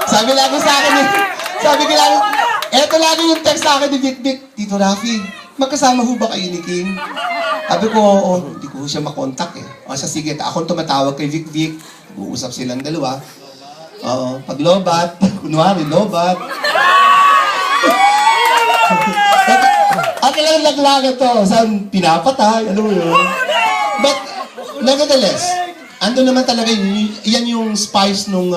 Sabi lagi sa akin eh. Sabi ko lagi, eto lagi yung text sa akin ni Vic Vic, Tito Rafi, magkasama ho ba kayo ni King? Sabi ko, hindi ko siya makontak eh. O siya, sige, akong tumatawag kay Vic Vic, uusap silang dalawa. Pag lobat, kunwari lobat. At ilang laglaga to, saan pinapatay, ano mo yun? But, nevertheless, ando naman talaga yan yung spice nung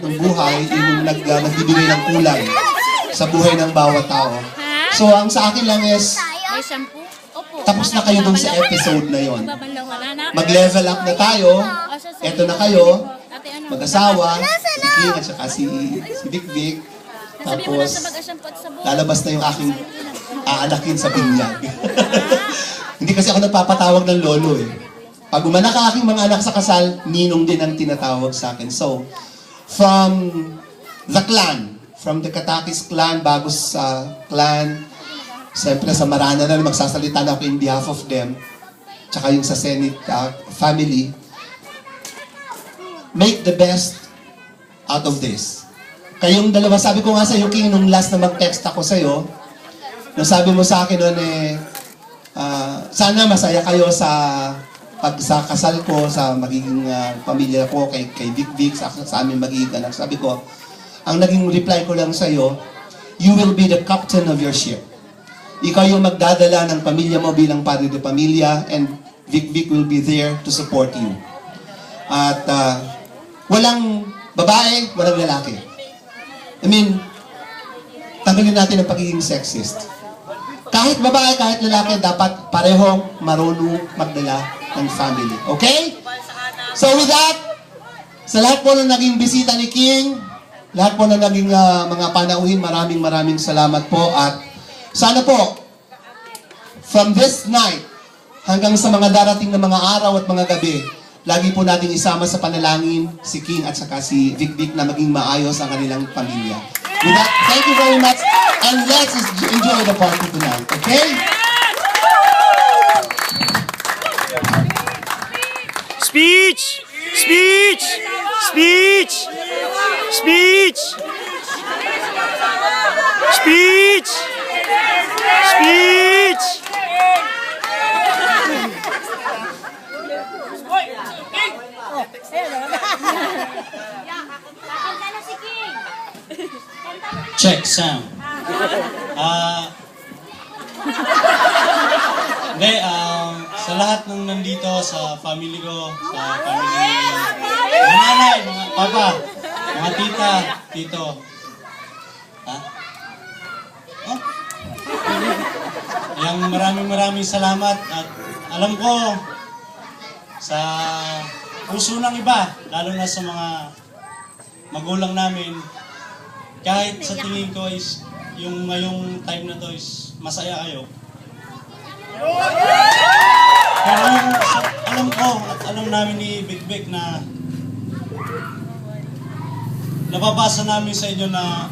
buhay, yung nagbibigay ng kulay sa buhay ng bawat tao. So, ang sa akin lang is, tapos na kayo dun sa episode na yon. Mag-level up na tayo. Eto na kayo, mag-asawa, si King at saka si Vic Vic. Tapos, lalabas na yung aking aanakin sa binyag. Hindi kasi ako nagpapatawag ng lolo eh. Pag umanak ang aking mga anak sa kasal, ninong din ang tinatawag sa akin. So, from the clan, from the Katakis clan, Bagos clan, siyempre sa Marana na magsasalita na ako in behalf of them, tsaka yung sa Senate family, make the best out of this. Kayong dalawa, sabi ko nga sa'yo, King, nung last na mag-text ako sa'yo, nung sabi mo sa akin noon sana masaya kayo sa kasal ko, sa magiging pamilya ko, kay Vic Vic, sa aming magiging anak. Sabi ko, ang naging reply ko lang sa'yo, you will be the captain of your ship. Ikaw yung magdadala ng pamilya mo bilang padre de pamilya, and Vic Vic will be there to support you. At walang babae, walang lalaki. I mean, tanggalin natin ang pagiging sexist. Kahit babae, kahit lalaki, dapat parehong marunong magdala ng family. Okay? So with that, sa lahat po na naging bisita ni King, lahat po na naging mga panauhin, maraming salamat po. At sana po, from this night, hanggang sa mga darating na mga araw at mga gabi, lagi po nating isama sa panalangin si King at saka si Vic Vic na maging maayos ang kanilang pamilya. With that, thank you very much, and let's enjoy the party tonight, okay? Speech! Speech! Speech! Speech! Speech! Speech! Check sound. Hindi, sa lahat ng nandito, sa family ko, sa family mga nanay, mga papa, mga tita, tito. Ha? Oh? Yang maraming salamat, at alam ko sa puso ng iba, lalo na sa mga magulang namin, kahit sa tingin ko is yung ngayong time na to is masaya kayo. Pero alam ko at alam namin ni Vic Vic na nababasa namin sa inyo na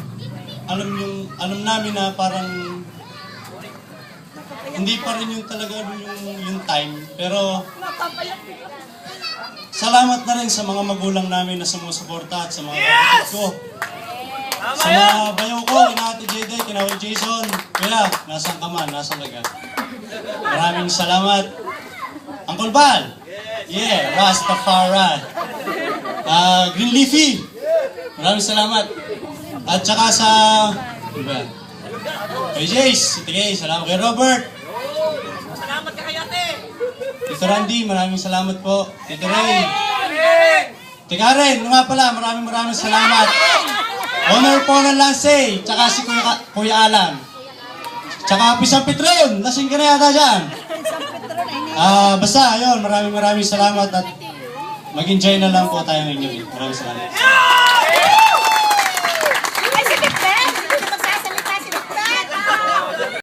alam namin na parang hindi pa rin yung talaga yung time, pero salamat na rin sa mga magulang namin na sumusuporta at sa mga kapatid ko. Sa mga bayaw ko, Ate JD, Kinawal Jason, kaya nasaan ka man, nasaan ka. Maraming salamat. Uncle Bal, yeah, Rastafari. Green Leafy, maraming salamat. At saka sa, diba? Kay Jace, salamat kay Robert. Salamat ka kay ate. Tito Randy, maraming salamat po. Tito Ray. Tito Karen, nga pala, maraming salamat. Honor po ng Lansay, tsaka si Kuya Alan. Tsaka Pisang Petron, lasing ka na yata dyan. Basta, ayun, maraming salamat at mag-enjoy na lang po tayo ngayon. Maraming salamat.